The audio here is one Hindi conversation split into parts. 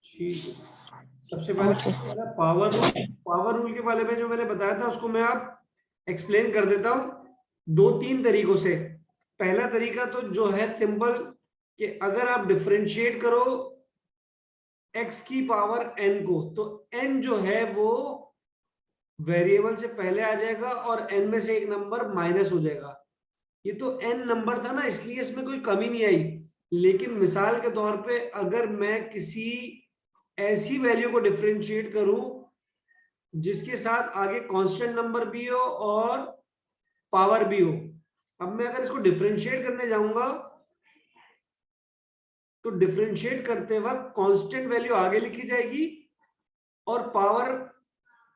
ठीक है, सबसे पहले पावर रूल, पावर रूल के बारे में जो मैंने बताया था उसको मैं आप एक्सप्लेन कर देता हूँ 2-3 तरीकों से। पहला तरीका तो जो है सिंपल, कि अगर आप डिफरेंशिएट करो x की पावर n को, तो n जो है वो वेरिएबल से पहले आ जाएगा और n में से एक नंबर माइनस हो जाएगा। ये तो n नंबर था ना, इसलिए इसमें कोई कमी नहीं आई। लेकिन मिसाल के तौर पे अगर मैं किसी ऐसी वैल्यू को डिफरेंशिएट करूं जिसके साथ आगे कांस्टेंट नंबर भी हो और पावर भी हो, अब मैं अगर इसको डिफरेंशिएट करने जाऊंगा तो डिफरेंशिएट करते वक्त कांस्टेंट वैल्यू आगे लिखी जाएगी और पावर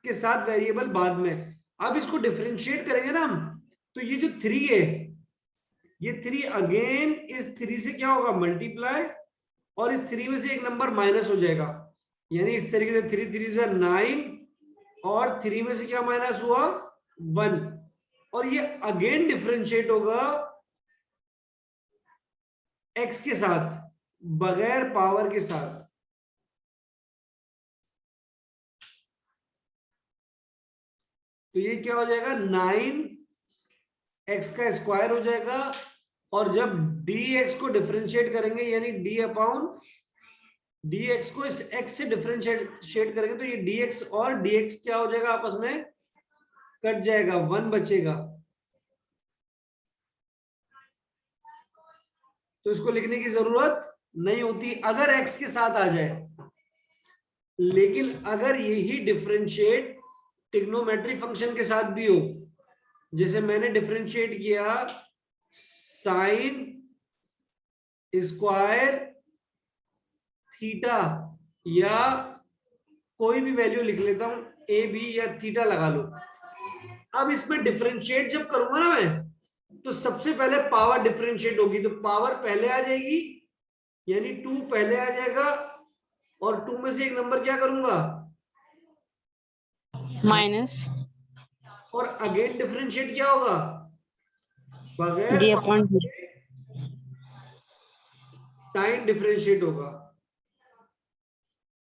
के साथ वेरिएबल बाद में। अब इसको डिफरेंशिएट करेंगे ना हम, तो ये जो 3 है, ये 3 अगेन इस 3 से क्या होगा, मल्टीप्लाई, और इस 3 में से एक नंबर माइनस हो जाएगा। यानी इस तरीके से 3 3 से 9 और 3 में से क्या माइनस हुआ, 1, और ये अगेन डिफरेंशिएट होगा x के साथ बगैर पावर के साथ। तो ये क्या हो जाएगा, 9x का स्क्वायर हो जाएगा। और जब dx को डिफरेंशिएट करेंगे यानी d अपॉन dx को इस x से डिफरेंशिएट करेंगे तो ये dx और dx क्या हो जाएगा, आपस में कट जाएगा, 1 बचेगा। तो इसको लिखने की जरूरत नहीं होती अगर x के साथ आ जाए। लेकिन अगर यही डिफरेंशिएट ट्रिग्नोमेट्री फंक्शन के साथ भी हो, जैसे मैंने डिफरेंशिएट किया साइन स्क्वायर थीटा, या कोई भी वैल्यू लिख लेता हूं ए बी या थीटा लगा लो। अब इसमें डिफरेंशिएट जब करूंगा ना मैं, तो सबसे पहले पावर डिफरेंशिएट होगी, तो पावर पहले आ जाएगी यानी 2 पहले आ जाएगा, और 2 में से एक नंबर क्या करूंगा, माइनस, और अगेन डिफरेंशिएट क्या होगा, बगैर डी पावर अपॉन डी। के साइन डिफरेंशिएट होगा।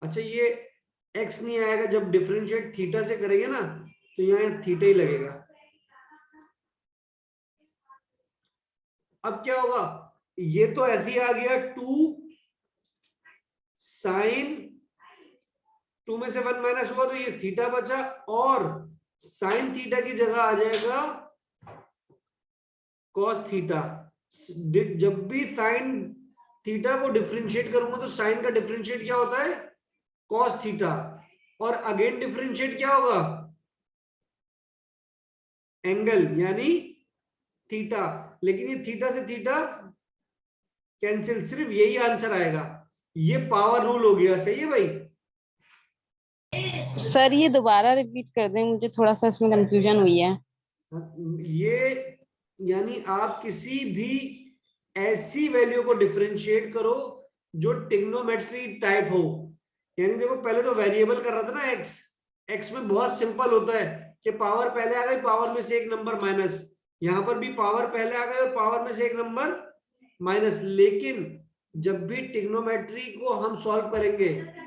अच्छा, ये x नहीं आएगा, जब डिफरेंशिएट थीटा से करेंगे ना तो यहाँ थीटा ही लगेगा। अब क्या होगा, ये तो ऐसे ही आ गया 2 साइन, 2 में से 1 माइनस हुआ तो ये थीटा बचा, और साइन थीटा की जगह आ जाएगा कॉस थीटा। जब भी साइन थीटा को डिफरेंशिएट करूंगा तो साइन का डिफरेंशिएट क्या होता है, कॉस थीटा, और अगेन डिफरेंशिएट क्या होगा, एंगल यानी थीटा। लेकिन ये थीटा से थीटा कैंसिल, सिर्फ यही आंसर आएगा। ये पावर रूल हो गया, सही है भाई। सर ये दोबारा रिपीट कर दें, मुझे थोड़ा सा इसमें कंफ्यूजन हुई है। ये यानी आप किसी भी ऐसी वैल्यू को डिफरेंशिएट करो जो ट्रिग्नोमेट्री टाइप हो। यानी देखो, पहले तो वेरिएबल कर रहा था ना एक्स, एक्स में बहुत सिंपल होता है कि पावर पहले आ गई, पावर में से एक नंबर माइनस। यहां पर भी पावर पहले आ गए और पावर में से एक नंबर माइनस। लेकिन जब भी ट्रिग्नोमेट्री को हम सॉल्व करेंगे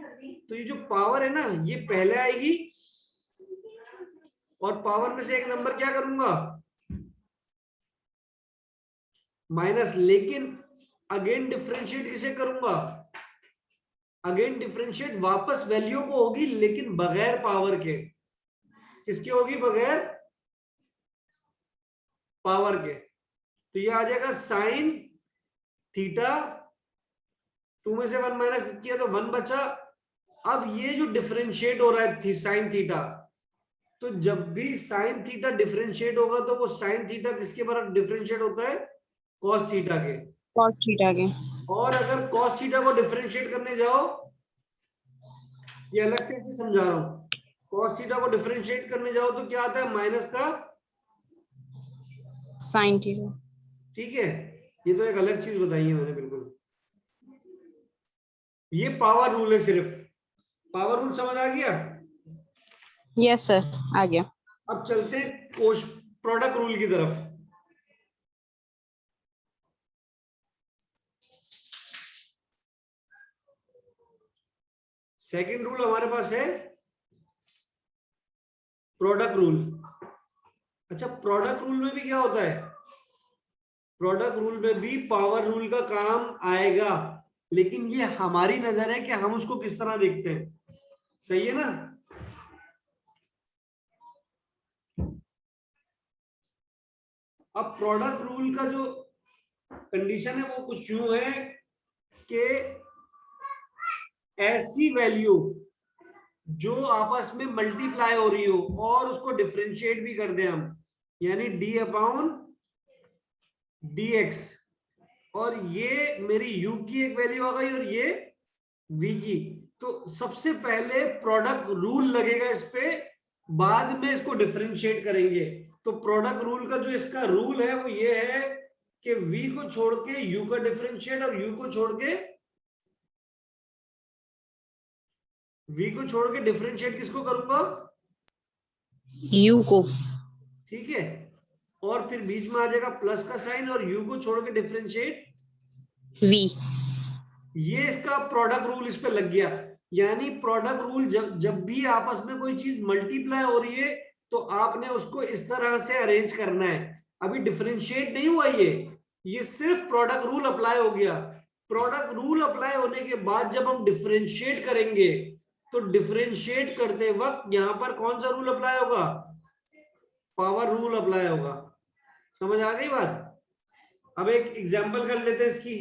तो ये जो पावर है ना, ये पहले आएगी और पावर में से एक नंबर क्या करूंगा, माइनस। लेकिन अगेन डिफरेंशिएट किसे करूंगा, अगेन डिफरेंशिएट वापस वैल्यू को होगी लेकिन बगैर पावर के। किसकी होगी, बगैर पावर के। तो ये आ जाएगा साइन थीटा, 2 में से 1 माइनस किया तो 1 बचा। अब ये जो डिफरेंशिएट हो रहा है साइन थीटा, तो जब भी साइन थीटा डिफरेंशिएट होगा तो वो साइन थीटा किसके बराबर डिफरेंशिएट होता है, कॉस थीटा के। कॉस थीटा के। और अगर कॉस थीटा को डिफरेंशिएट करने जाओ, ये अलग से ऐसे समझा रहा हूं, कॉस थीटा को डिफरेंशिएट करने जाओ तो क्या आता है, माइनस का साइन थीटा। ठीक है। ये तो एक अलग चीज बताई है मैंने, बिल्कुल। ये पावर रूल है, सिर्फ पावर रूल समझ आ गया। यस सर, आ गया। अब चलते कोश प्रोडक्ट रूल की तरफ। सेकंड रूल हमारे पास है प्रोडक्ट रूल। अच्छा, प्रोडक्ट रूल में भी क्या होता है? प्रोडक्ट रूल में भी पावर रूल का काम आएगा, लेकिन ये हमारी नजर है कि हम उसको किस तरह देखते हैं। सही है ना? अब प्रोडक्ट रूल का जो कंडीशन है वो कुछ यूं है कि ऐसी वैल्यू जो आपस में मल्टीप्लाई हो रही हो और उसको डिफरेंशिएट भी कर दें हम, यानी डी अपॉन dx, और ये मेरी u की एक वैल्यू आ गई और ये v की, तो सबसे पहले प्रोडक्ट रूल लगेगा इस पे, बाद में इसको डिफरेंशिएट करेंगे। तो प्रोडक्ट रूल का जो इसका रूल है वो ये है कि v को छोड़ के u का डिफरेंशिएट और u को छोड़ के v को छोड़ के डिफरेंशिएट किसको करूंगा? u को। ठीक है, और फिर बीच में आ जाएगा प्लस का साइन और u को छोड़ के डिफरेंशिएट v। ये इसका प्रोडक्ट रूल इस पे लग गया। यानी प्रोडक्ट रूल जब भी आपस में कोई चीज मल्टीप्लाई हो रही है तो आपने उसको इस तरह से अरेंज करना है। अभी डिफरेंशिएट नहीं हुआ, ये सिर्फ प्रोडक्ट रूल अप्लाई हो गया। प्रोडक्ट रूल अप्लाई होने के बाद जब हम डिफरेंशिएट करेंगे तो डिफरेंशिएट करते वक्त यहां पर कौन सा रूल अप्लाई होगा? पावर रूल अप्लाई होगा। समझ आ गई बात? अब एक एग्जांपल कर लेते हैं इसकी,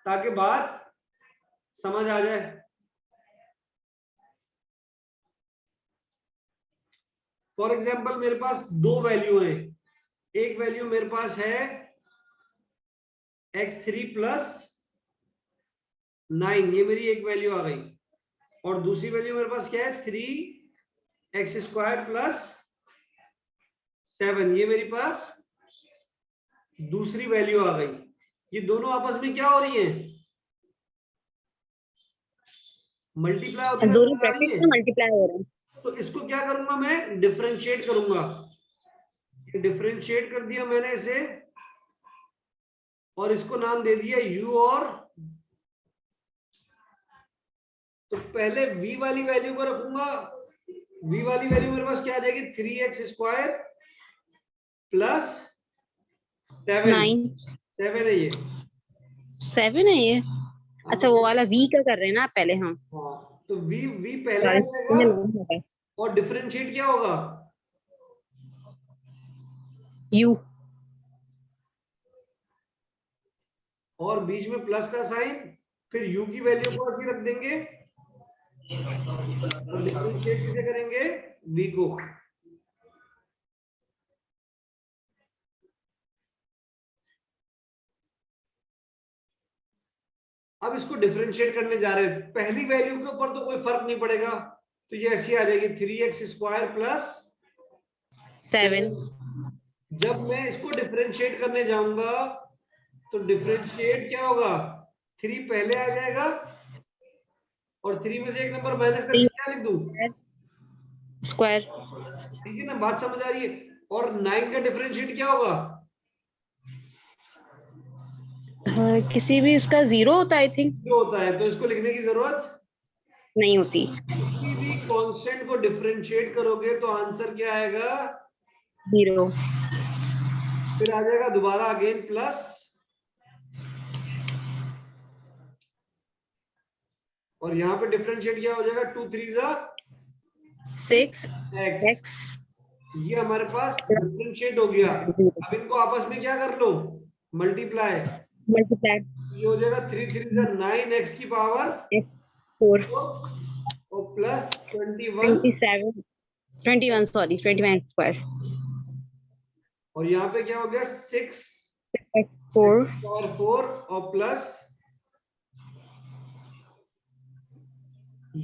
ताकि बात समझ आ जाए। फॉर एग्जाम्पल मेरे पास दो वैल्यू है। एक वैल्यू मेरे पास है x3 प्लस 9, ये मेरी एक वैल्यू आ गई, और दूसरी वैल्यू मेरे पास क्या है? 3x² प्लस 7, ये मेरे पास दूसरी वैल्यू आ गई। ये दोनों आपस में क्या हो रही है? मल्टीप्लाई होती दोनों नजर आ रही ब्रैकेट है। में मल्टीप्लाई हो रहे हैं। तो इसको क्या करूंगा मैं? डिफरेंशिएट करूंगा। डिफरेंशिएट कर दिया मैंने इसे, और इसको नाम दे दिया u, और तो पहले v वाली वैल्यू को रखूंगा। v वाली वैल्यू मेरे पास क्या आ जाएगी? 3x² प्लस 7 है ये। 7 है ये। अच्छा, वो वाला v का कर रहे हैं ना पहले हम। हाँ, तो v पहले आ जाएगा, और डिफरेंशिएट क्या होगा? u। और बीच में प्लस का साइन, फिर u की वैल्यू को ऐसे रख देंगे, और डिफरेंशिएट किसे करेंगे? v को। अब इसको डिफरेंशिएट करने जा रहे हैं, पहली वैल्यू के ऊपर तो कोई फर्क नहीं पड़ेगा, तो ये ऐसी आ जाएगी 3x² प्लस 7। जब मैं इसको डिफरेंशिएट करने जाऊंगा तो डिफरेंशिएट क्या होगा? 3 पहले आ जाएगा, और 3 में से एक नंबर माइनस करके क्या लिख दूं? स्क्वायर। ठीक है ना? बात समझ आ रही है? और 9 का डिफरेंशिएट क्या होगा? किसी भी उसका 0 होता है आई थिंक। जो होता है, तो इसको लिखने की जरूरत नहीं होती। किसी भी कांस्टेंट को डिफरेंशिएट करोगे तो आंसर क्या आएगा? 0। फिर आ जाएगा दोबारा अगेन प्लस, और यहाँ पे डिफरेंशिएट क्या हो जाएगा? 2 3 6 x। x। ये हमारे पास डिफरेंशिएट हो गया। अब इनको आपस में क्या कर लो? मल्टीप्लाई। मल्टीप्लाई। ये हो जाएगा 3 3 9x की पावर 4 और प्लस 21, 27 21 सॉरी 21 स्क्वायर। और यहाँ पे क्या हो गया? 6 4 और 4 और प्लस,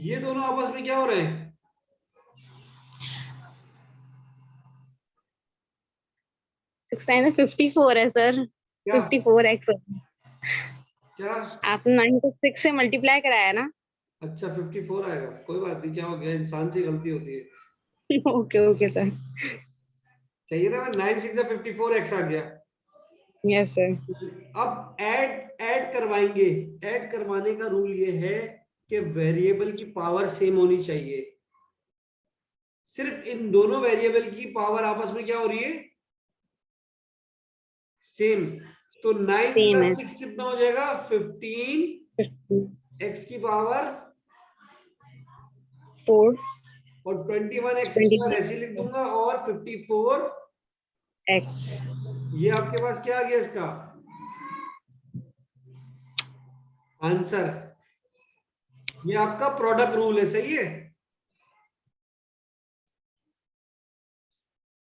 ये दोनों आपस में क्या हो रहे हैं? 6 9 54 है सर। क्या 54x। क्या? आपने 9 को 6 से मल्टीप्लाई कराया ना। अच्छा 54 आएगा, कोई बात नहीं, क्या हो गया, इंसान से गलती होती है। Okay okay sir. चाहिए था मैं 9 6 54x आ गया। Yes sir. अब ऐड करवाएंगे। ऐड करवाने का रूल ये है कि वेरिएबल की पावर सेम होनी चाहिए। सिर्फ इन दोनों वेरिएबल की पावर आपस में क्या हो रही है, सेम। तो 9 सेम है। प्लस 6 कितना हो जाएगा, 15 x की पावर 4 और 21 x स्क्वायर 21 ऐसे लिख दूंगा और 54 x। ये आपके पास क्या आ गया इसका आंसर। ये आपका प्रोडक्ट रूल है, सही है।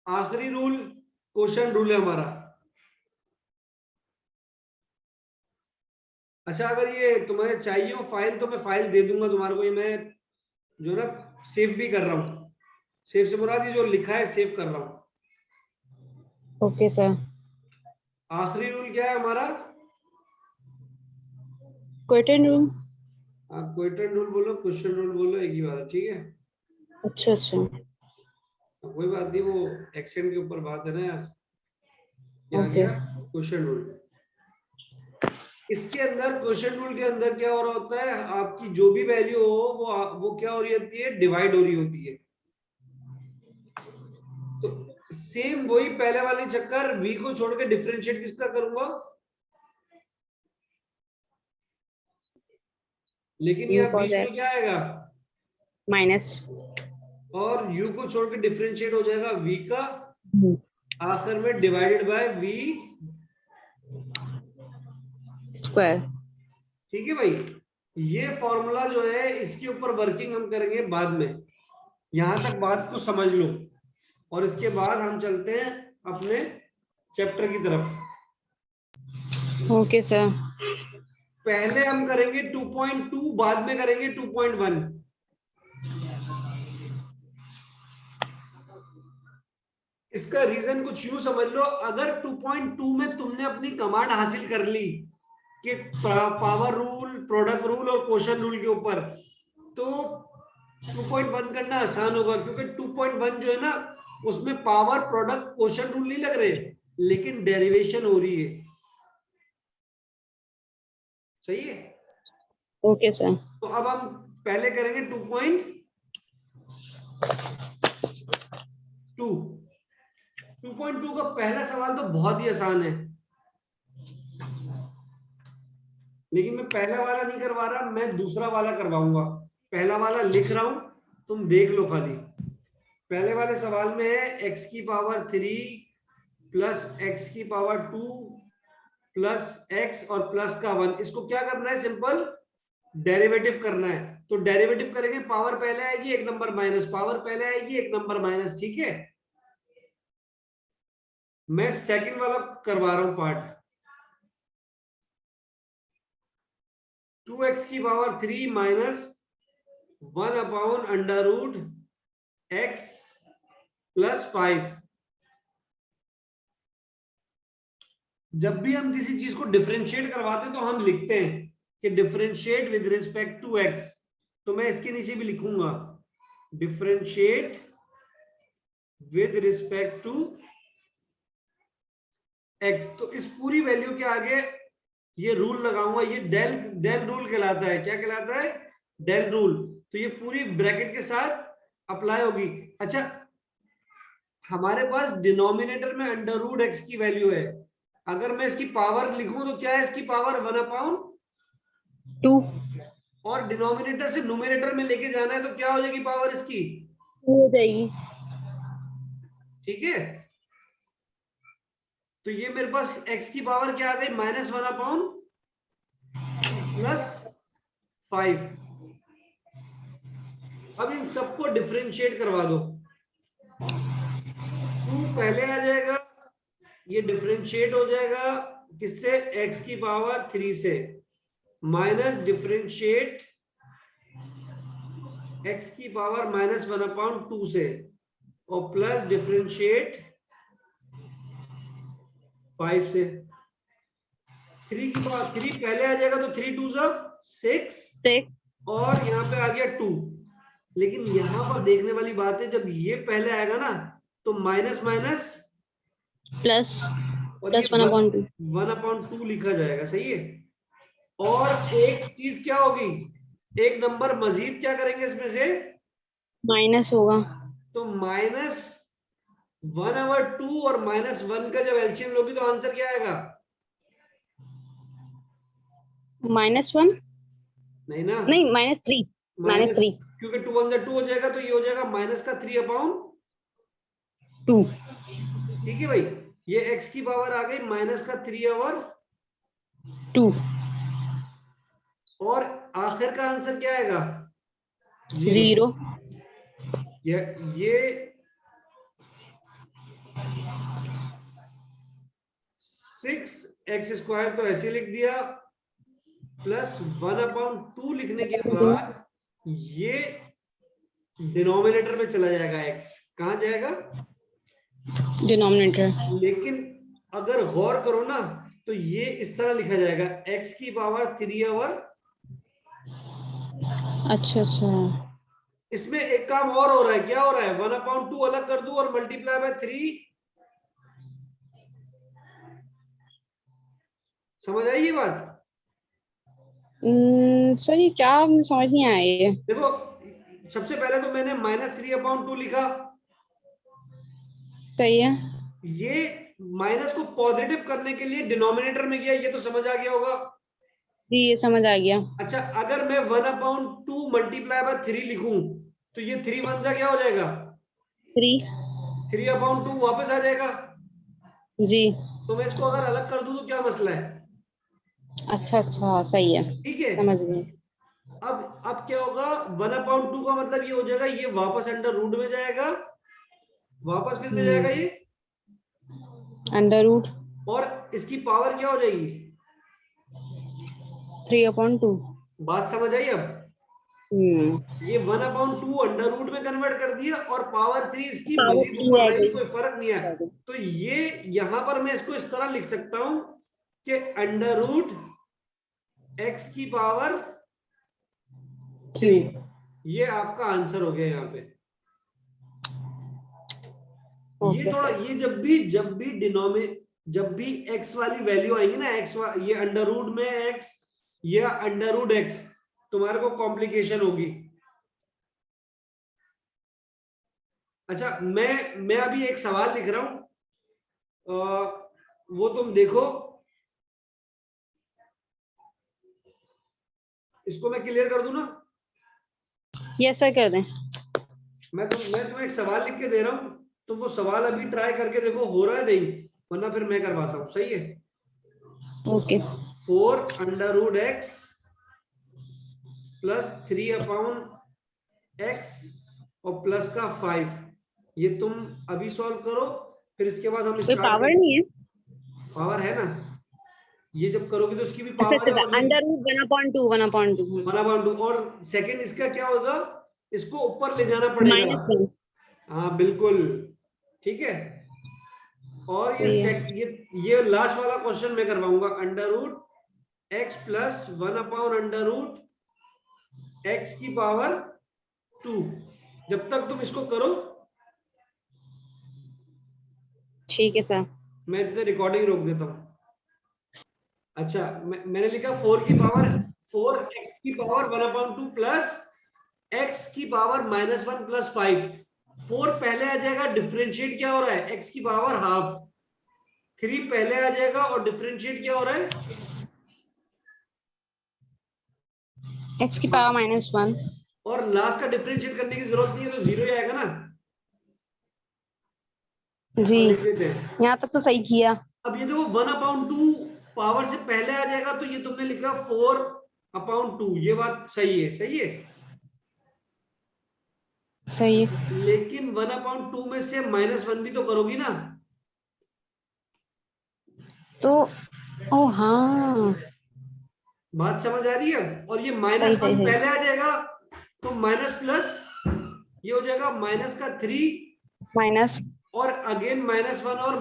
आखिरी रूल क्वेश्चन रूल है हमारा। अच्छा, अगर ये तुम्हें चाहिए हो फाइल तो मैं फाइल दे दूंगा तुम्हारे को। ये मैं जो ना सेव भी कर रहा हूँ। सेव से मुराद ये जो लिखा है सेव कर रहा हूँ। Okay sir. आखिरी रूल क्या है हमारा, क्वेश्चन रूम। आप क्वेश्चन रूल बोलो क्वेश्चन रूल बोलो एक ही बात है, ठीक है। अच्छा अच्छा। कोई बात नहीं, वो एक्सेंट के ऊपर बात है ना यार। क्या आ ओके। गया क्वेश्चन रूल। इसके अंदर क्वेश्चन रूल के अंदर क्या हो रहा होता है, आपकी जो भी वैल्यू हो वो क्या हो रही होती है, डिवाइड हो रही होती है। तो सेम वही पहले वाले चक्कर, v को छोड़ के डिफरेंशिएट किसका करूंगा, लेकिन यू यहाँ को बीच में क्या आएगा, माइनस। और u को छोड़ के डिफरेंशिएट हो जाएगा v का, आखिर में डिवाइडेड बाय v स्क्वायर। ठीक है भाई। ये फॉर्मूला जो है इसके ऊपर वर्किंग हम करेंगे बाद में। यहां तक बात को समझ लो और इसके बाद हम चलते हैं अपने चैप्टर की तरफ। Okay sir. पहले हम करेंगे 2.2, बाद में करेंगे 2.1। इसका रीजन कुछ यूं समझ लो, अगर 2.2 में तुमने अपनी कमांड हासिल कर ली कि पावर रूल, प्रोडक्ट रूल और क्वोशंट रूल के ऊपर, तो 2.1 करना आसान होगा, क्योंकि 2.1 जो है ना उसमें पावर, प्रोडक्ट, क्वोशंट रूल नहीं लग रहे, लेकिन डेरिवेशन हो रही है। सही है। Okay sir. तो अब हम पहले करेंगे 2.2। 2.2 का पहला सवाल तो बहुत ही आसान है, लेकिन मैं पहला वाला नहीं करवा रहा, मैं दूसरा वाला करवाऊंगा। पहला वाला लिख रहा हूं, तुम देख लो खाली। पहले वाले सवाल में है x की पावर 3 प्लस x की पावर 2 प्लस x और प्लस का 1। इसको क्या करना है, सिंपल डेरिवेटिव करना है। तो डेरिवेटिव करेंगे, पावर पहले आएगी एक नंबर माइनस, पावर पहले आएगी एक नंबर माइनस, ठीक है। मैं सेकंड वाला करवा रहा हूं पार्ट। 2x की power 3 minus 1 upon under root x plus 5। जब भी हम किसी चीज को डिफरेंशिएट करवाते हैं तो हम लिखते हैं कि differentiate with respect to x। तो मैं इसके नीचे भी लिखूंगा differentiate with respect to x। तो इस पूरी वैल्यू के आगे ये रूल लगाऊंगा, ये डेल डेल रूल कहलाता है। क्या कहलाता है, डेल रूल। तो ये पूरी ब्रैकेट के साथ अप्लाई होगी। अच्छा, हमारे पास डिनोमिनेटर में अंडर रूट एक्स की वैल्यू है, अगर मैं इसकी पावर लिखूं तो क्या है, इसकी पावर 1 अपॉन 2 और डिनोमिनेटर से न्यूमरेटर में लेके जाना है, तो क्या हो जाएगी पावर इसकी, हो जाएगी। ठीक है। तो ये मेरे पास x की पावर क्या आ गई, -1 अपॉन प्लस 5। अब इन सबको डिफरेंशिएट करवा दो। 2 पहले आ जाएगा, ये डिफरेंशिएट हो जाएगा किससे, x की पावर 3 से, माइनस डिफरेंशिएट x की पावर -1 अपॉन 2 से, और प्लस डिफरेंशिएट 5 से। 3 की पावर 3 पहले आ जाएगा, तो 3 2 6 और यहाँ पे आ गया 2। लेकिन यहाँ पर देखने वाली बात है, जब ये पहले आएगा ना तो माइनस माइनस प्लस और ये 1 अपॉन 2। 1 अपॉन 2 लिखा जाएगा, सही है। और एक चीज क्या होगी, एक नंबर मजीद क्या करेंगे इसमें से, माइनस होगा। तो -1/2 और -1 का जब एलसीएम लोगी तो आंसर क्या आएगा? -1 नहीं ना, नहीं, -3। माइनस, -3 क्योंकि 2 1 2 हो जाएगा तो ये हो जाएगा -3/2। 2। ठीक है भाई, ये x की पावर आ गई -3/2। 2 और आखिर का आंसर क्या आएगा? 0। 0। ये 6x² तो ऐसे लिख दिया, +1/2 लिखने के बाद ये डिनोमिनेटर में चला जाएगा, x कहां जाएगा? डिनोमिनेटर। लेकिन अगर गौर करो ना तो ये इस तरह लिखा जाएगा, x की पावर 3/। अच्छा अच्छा। इसमें एक काम और हो रहा है, क्या हो रहा है? 1/2 अलग कर दूं और मल्टीप्लाई बाय 3। समझ आई ये बात? सर ये क्या, मुझे समझ नहीं आया ये। देखो, सबसे पहले तो मैंने -3/2 लिखा, सही है। ये माइनस को पॉजिटिव करने के लिए डिनोमिनेटर में गया, ये तो समझ आ गया होगा। जी ये समझ आ गया। अच्छा, अगर मैं 1/2 मल्टीप्लाई बाय 3 लिखूं तो ये 3 1 जा क्या हो जाएगा? 3। 3/2 वापस आ जाएगा। जी। तो मैं इसको अगर अलग कर दूं तो क्या मसला है? अच्छा अच्छा, सही है। ठीक है, समझ गई। अब क्या होगा, 1/2 का मतलब ये हो जाएगा, ये वापस अंडर रूट में जाएगा, वापस किस में जाएगा ये, अंडर रूट और इसकी पावर क्या हो जाएगी? 3/2। बात समझ आई अब? ये 1/2 अंडर रूट में कन्वर्ट कर दिया और पावर 3 इसकी पावर मजीद 3 ऊपर रह रही, गई। कोई फर्क नहीं है। तो ये यहां पर मैं इसको इस तरह लिख सकता हूं कि अंडर रूट x की पावर 3। क्यूब। ये आपका आंसर हो गया यहाँ पे। ये ओके थोड़ा, सर। ये जब भी x वाली वैल्यू आएगी ना, ये अंडर रूट में x या अंडर रूट x, तुम्हारे को कॉम्प्लिकेशन होगी। अच्छा, मैं अभी एक सवाल लिख रहा हूं, वो तुम देखो, इसको मैं क्लियर कर दूं ना? यस सर, कर दें। मैं तुम्हें एक सवाल लिख के दे रहा हूं, तुम वो सवाल अभी ट्राई करके देखो हो रहा है नहीं, वरना फिर मैं करवाता हूं, सही है? ओके। 4√x +3/x और प्लस का 5, ये तुम अभी सॉल्व करो, फिर इसके बाद हम कोई स्टार्ट पावर कर। नहीं है। पावर है ना, ये जब करोगे तो इसकी भी अच्छा पावर है, अच्छा, और ये अंडर रूट 1/2 1/2। 1/2, और सेकंड इसका क्या होगा, इसको ऊपर ले जाना पड़ेगा। -1। हाँ बिल्कुल, ठीक है। और सही है। ये लास्ट वाला क्वेश्चन मैं करवाऊंगा, अंडर रूट x + 1/√x की पावर 2। जब तक तुम इसको करो, ठीक है सर। मैं इतने रिकॉर्डिंग रोक देता हूँ। अच्छा, मैंने लिखा 4x की पावर 1/2 प्लस x की पावर -1 + 5। 4 पहले आ जाएगा, डिफरेंशिएट क्या हो रहा है, x की पावर हाफ। 3 पहले आ जाएगा और डिफरेंशिएट क्या हो रहा है, x की पावर -1। और लास्ट का डिफरेंशिएट करने की जरूरत नहीं है, तो 0 ही आएगा ना। जी, और लिख देते हैं। यहाँ तक तो सही किया। अब ये देखो, 1/2 पावर से पहले आ जाएगा, तो ये तुमने लिखा 4/2, ये बात सही है, सही है। सही है। लेकिन 1/2 में से -1 भी तो करोगी ना, तो ओ हाँ, बात समझ आ रही है अब? और ये सही -1 सही सही। पहले आ जाएगा, तो माइनस प्लस ये हो जाएगा -3, -1। और अगेन -1 और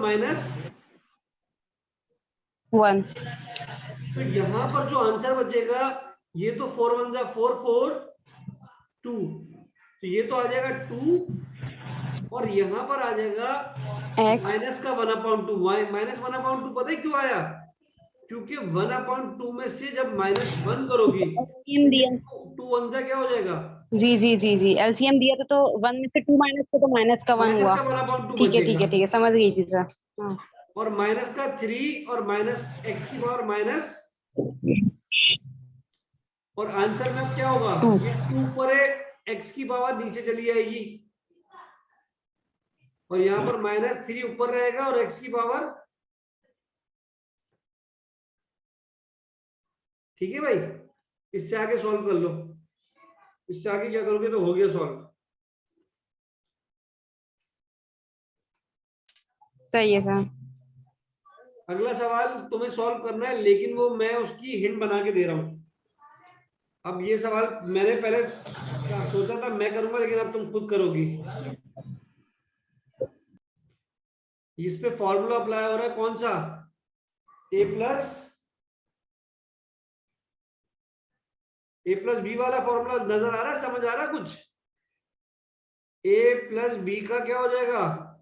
तो यहां पर जो आंसर बचेगा, ये तो 4 1 जा 4 4 2, तो ये तो आ जाएगा 2, और यहां पर आ जाएगा x। माइनस का 1/2। -1/2 पता है क्यों आया? क्योंकि 1/2 में से जब -1 करोगी LCM दिया 2 1 जा क्या हो जाएगा, जी जी जी जी, LCM दिया था तो 1 में से 2 माइनस को तो माइनस का 1 माइनस हुआ। का 1/2 ठीक है ठीक बचेगा, है ठीक है, समझ गई थी सर। हाँ और माइनस का 3 और माइनस x की पावर माइनस, और आंसर में अब क्या होगा, 2। ये 2 पर है, x की पावर नीचे चली जाएगी और यहाँ पर -3 ऊपर रहेगा और x की पावर, ठीक है भाई। इससे आगे सॉल्व कर लो, इससे आगे क्या करोगे तो हो गया सॉल्व। सही है सर। अगला सवाल तुम्हें सॉल्व करना है, लेकिन वो मैं उसकी हिंट बना के दे रहा हूं। अब ये सवाल मैंने पहले सोचा था मैं करूंगा, लेकिन अब तुम खुद करोगी। इस पे फॉर्मूला अप्लाई हो रहा है कौन सा, ए प्लस बी वाला फॉर्मूला नजर आ रहा है, समझ आ रहा है कुछ। ए प्लस बी का क्या हो जाएगा,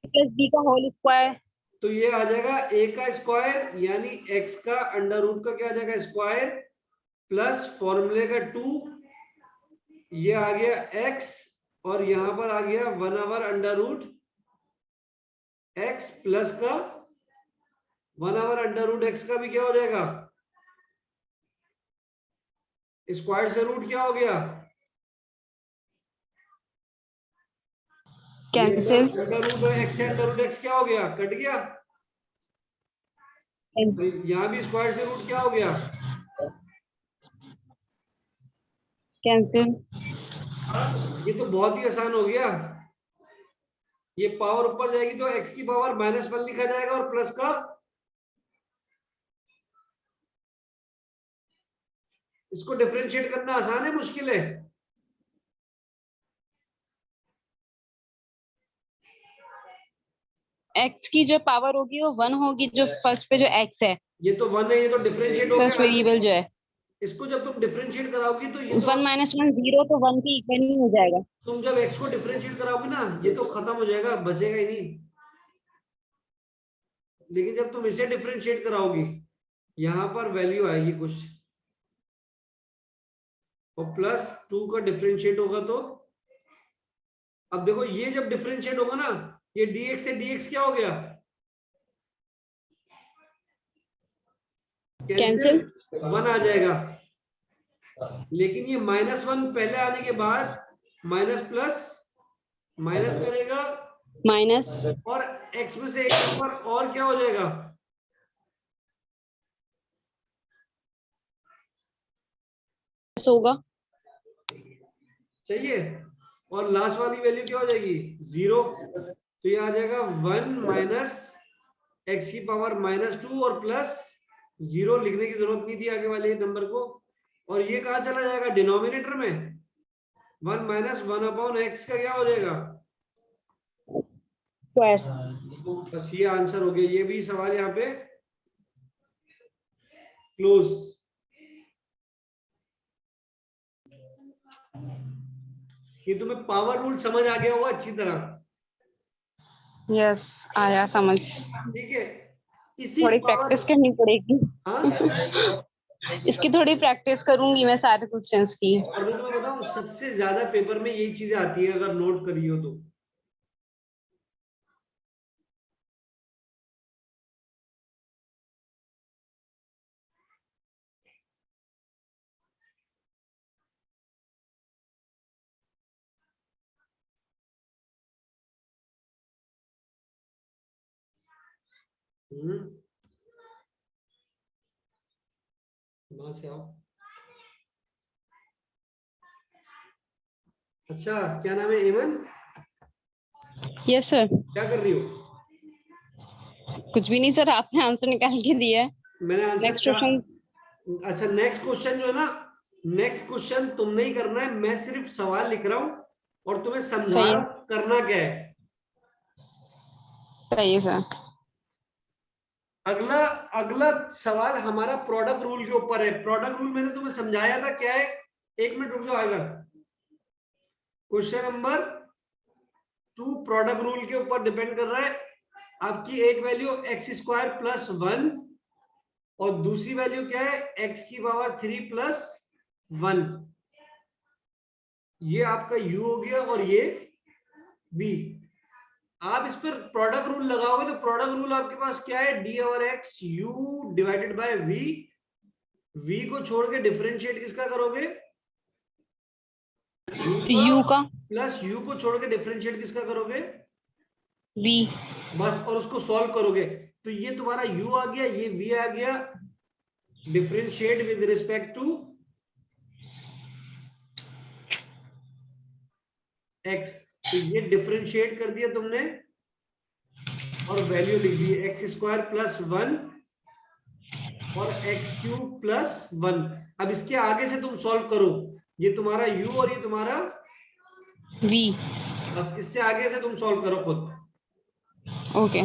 प्लस बी का होल स्क्वायर। तो ये आ जाएगा ए का स्क्वायर यानी एक्स का अंडर रूट का क्या आ जाएगा स्क्वायर, प्लस फॉर्मूले का 2, ये आ गया एक्स, और यहां पर आ गया 1/√x प्लस का 1/√x का भी क्या हो जाएगा, स्क्वायर से रूट क्या हो गया, कैंसिल। अंडर रूट से अंडर√x क्या हो गया, कट गया। यहाँ भी स्क्वायर से रूट क्या हो गया, कैंसिल। ये तो बहुत ही आसान हो गया। ये पावर ऊपर जाएगी तो x की पावर -1 लिखा जाएगा और प्लस का, इसको डिफरेंशिएट करना आसान है मुश्किल है, एक्स की जो पावर होगी वो 1 होगी, जो फर्स्ट पे जो एक्स है, ये तो 1 है, ये तो डिफरेंशिएट हो फर्स्ट गया। वेरिएबल जो है। इसको जब तुम डिफरेंशिएट कराओगी तो ये तो, 1 - 1 0, तो 1 के इक्वल ही हो जाएगा। तुम जब x को डिफरेंशिएट कराओगी ना ये तो खत्म हो जाएगा, बचेगा ही नहीं। लेकिन जब तुम इसे डिफरेंशिएट कराओगी यहां पर वैल्यू आएगी कुछ, और +2 का डिफरेंशिएट होगा तो, अब देखो ये जब डिफरेंशिएट होगा ना, ये dx से dx क्या हो गया, कैंसिल, कैंसिल। 1 आ जाएगा। लेकिन ये -1 पहले आने के बाद माइनस प्लस माइनस करेगा, माइनस और x में से एक नंबर और क्या हो जाएगा, होगा। चाहिए, और लास्ट वाली वैल्यू क्या हो जाएगी 0, तो ये आ जाएगा 1 माइनस x की पावर -2 और प्लस 0, लिखने की जरूरत नहीं थी आगे वाले नंबर को, और ये कहाँ चला जाएगा डिनोमिनेटर में, 1 - 1/x का क्या हो जाएगा, स्क्वायर। बस ये आंसर हो गया। ये भी सवाल यहाँ पे क्लोज। ये तुम्हें पावर रूल समझ आ गया होगा अच्छी तरह, यस, आया समझ। ठीक है। इसी थोड़ी पावर, प्रैक्टिस करनी पड़ेगी। हाँ, इसकी थोड़ी प्रैक्टिस करूंगी मैं सारे क्वेश्चंस की। और मैं तुम्हें बताऊं सबसे ज्यादा पेपर में यही चीजें आती है अगर नोट करी हो तो। वहां से आओ। अच्छा, क्या नाम है, एमन, यस सर। क्या कर रही हो, कुछ भी नहीं सर, आपने आंसर निकाल के दिया है। मैंने आंसर नेक्स्ट क्या, क्वेश्चन। अच्छा नेक्स्ट क्वेश्चन जो है ना, नेक्स्ट क्वेश्चन तुमने ही करना है, मैं सिर्फ सवाल लिख रहा हूं और तुम्हें समझा सही रहा है। हूं करना क्या है। सही है सर। अगला अगला सवाल हमारा प्रोडक्ट रूल के ऊपर है। प्रोडक्ट रूल मैंने तुम्हें समझाया था क्या है, 1 मिनट रुक जाओ, आएगा क्वेश्चन नंबर 2 प्रोडक्ट रूल के ऊपर डिपेंड कर रहा है। आपकी एक वैल्यू एक्स स्क्वायर प्लस 1 और दूसरी वैल्यू क्या है, एक्स की पावर 3 प्लस 1। ये आपका u हो गया और ये v। आप इस पर प्रोडक्ट रूल लगाओगे तो प्रोडक्ट रूल आपके पास क्या है, D over x you divided by v। v को छोड़ के डिफरेंशिएट किसका करोगे, यू का प्लस u को छोड़ के डिफरेंशिएट किसका करोगे, v। बस, और उसको सॉल्व करोगे तो ये तुम्हारा u आ गया, ये v आ गया। Differentiate with respect to x, तो ये डिफरेंशिएट कर दिया तुमने और वैल्यू लिख दी एक्स स्क्वायर प्लस 1 और एक्स क्यूब प्लस 1। अब इसके आगे से तुम सॉल्व करो, ये तुम्हारा u और ये तुम्हारा v। बस, इससे आगे से तुम सॉल्व करो खुद। ओके।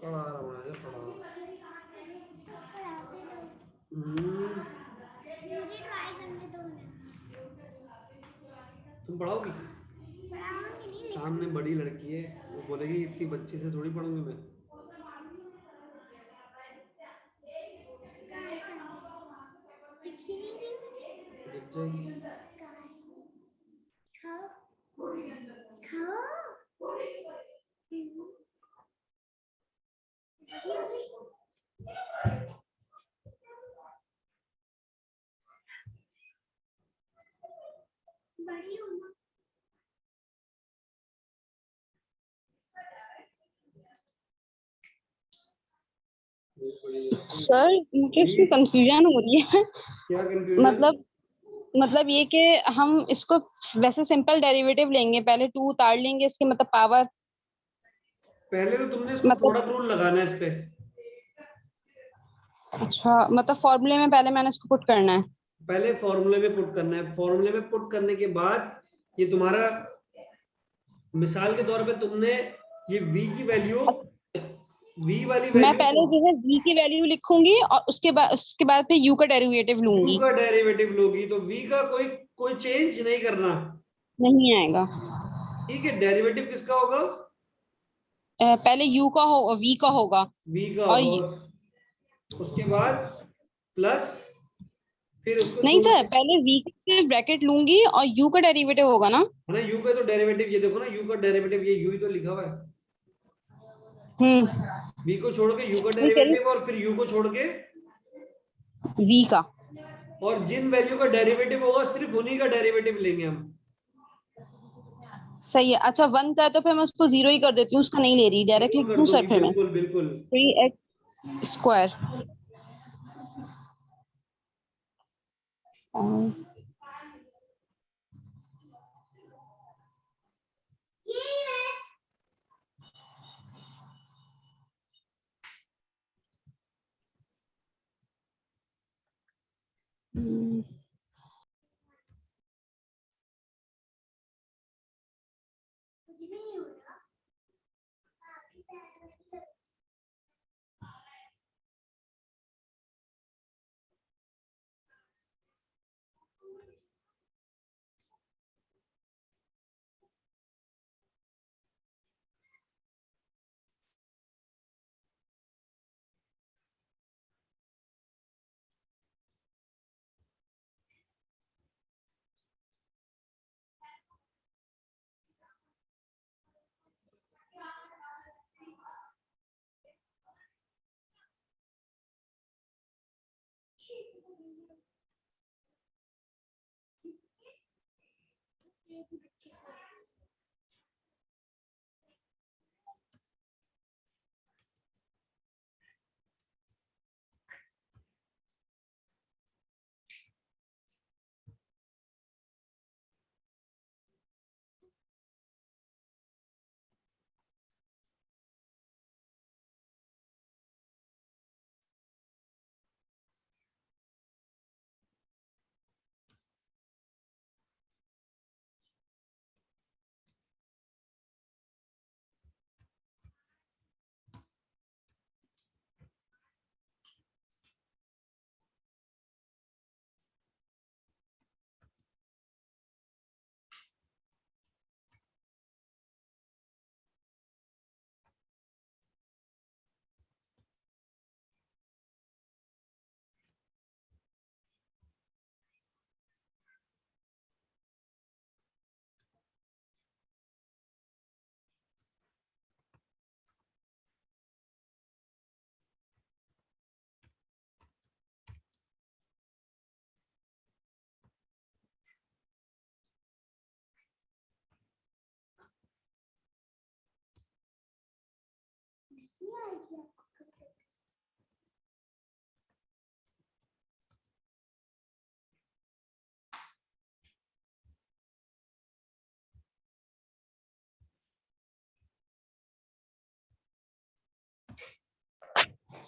पढ़ा रहा हूँ यार, पढ़ा रहा हूँ। तुम पढ़ाओगी, सामने बड़ी लड़की है, वो बोलेगी इतनी बच्ची से थोड़ी पढ़ूंगी मैं। दिख जाएगी। सर मुझे इसमें कंफ्यूजन हो रही है। क्या कंफ्यूजन? मतलब ये कि हम इसको वैसे सिंपल डेरिवेटिव लेंगे, पहले 2 उतार लेंगे इसके, मतलब पावर, पहले तो तुमने इसको मतलब प्रोडक्ट रूल लगाना है इस पे। अच्छा, मतलब फॉर्मूले में पहले मैंने इसको पुट करना है। पहले फॉर्मूले में पुट करना है, फॉर्मूले में पुट करने के बाद ये तुम्हारा, मिसाल के तौर पे तुमने ये v की वैल्यू, v वाली मैं वैल्यू पहले को, जो है v की वैल्यू लिखूंगी और उसके बाद फिर u का डेरिवेटिव u लूंगी। का डेरिवेटिव लोगी तो v का कोई कोई चेंज नहीं करना। नहीं आएगा। ठीक है, डेरिवेटिव किसका होगा, पहले u का हो, v का होगा। v का और होगा, उसके बाद प्लस, फिर उसको नहीं छोड़ सर, के, पहले v के ब्रैकेट लूंगी और u का डेरिवेटिव होगा ना। है ना, u का तो डेरिवेटिव ये देखो ना, u का डेरिवेटिव ये u ही तो लिखा हुआ है। हम्म। v को छोड़ के u का नहीं कह डेरिवेटिव और फिर u को छोड़ के, रही v का। और जिन वैल्यू का डेरिवेटिव होगा सिर्फ उन्हीं का डेरिवेटिव लेंगे हम। सही है। अच्छा 1 का है तो फिर मैं उसको 0 ही कर देती हूँ, उसका नहीं ले रही, डायरेक्ट बिल्कुल लिख कर दूं सर दोगी, फिर मैं बिल्कुल बिल्कुल। 3x square.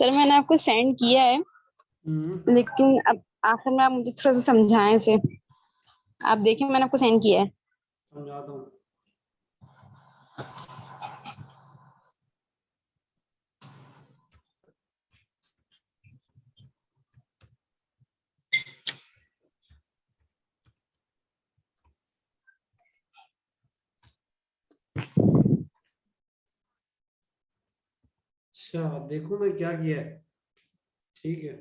सर मैंने आपको सेंड किया है, लेकिन अब आखिर में आप मुझे थोड़ा सा समझाएं इसे। आप देखें, मैंने आपको सेंड किया है। समझाता हूँ। अच्छा देखो मैं क्या किया है। ठीक है,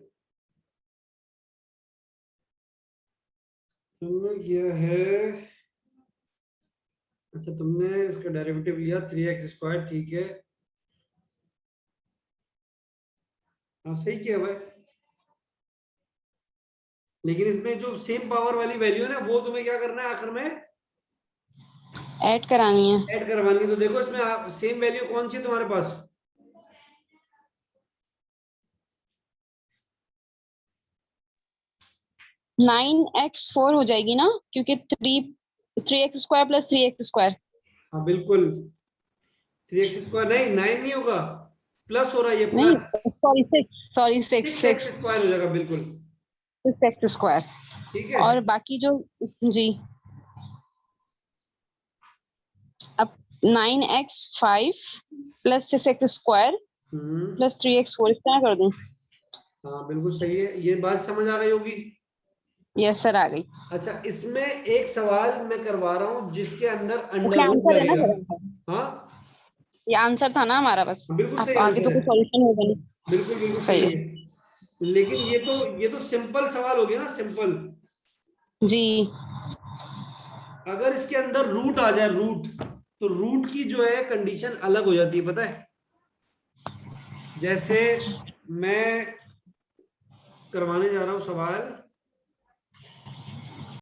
तुमने किया है, अच्छा तुमने इसका डेरिवेटिव लिया 3x², ठीक है। हाँ सही किया भाई, लेकिन इसमें जो सेम पावर वाली वैल्यू है ना, वो तुम्हें क्या करना है आखिर में, ऐड करानी है। ऐड करवानी है। तो देखो इसमें सेम वैल्यू कौन सी है तुम्हारे पास, 9x4 हो जाएगी ना, क्योंकि 3x² + 3x²। हाँ बिल्कुल, 3x² नहीं, 9 नहीं होगा, प्लस हो रहा है ये, नहीं, प्लस सॉरी 6, सॉरी 6, 6, 6x² हो जाएगा बिल्कुल। 6x²। ठीक है, और बाकी जो, जी, अब 9x5 + 6x² हम्म, + 3x4 इस तरह कर दूं? हाँ बिल्कुल सही है, ये बात समझ आ गई होगी। यस सर, आ गई। अच्छा इसमें एक सवाल मैं करवा रहा हूँ जिसके अंदर इसमें अंडर रूट आंसर है ना लगेगा। सर? हाँ ये आंसर था ना हमारा, बस बिल्कुल अब सही आगे आंसर तो है, कोई सॉल्यूशन होगा नहीं। बिल्कुल बिल्कुल सही सही है। है। लेकिन ये तो सिंपल सवाल हो गया ना, सिंपल। जी। अगर इसके अंदर रूट आ जाए, रूट, तो रूट की जो है कंडीशन अलग हो जाती है, पता है। जैसे मैं करवाने जा रहा हूं सवाल,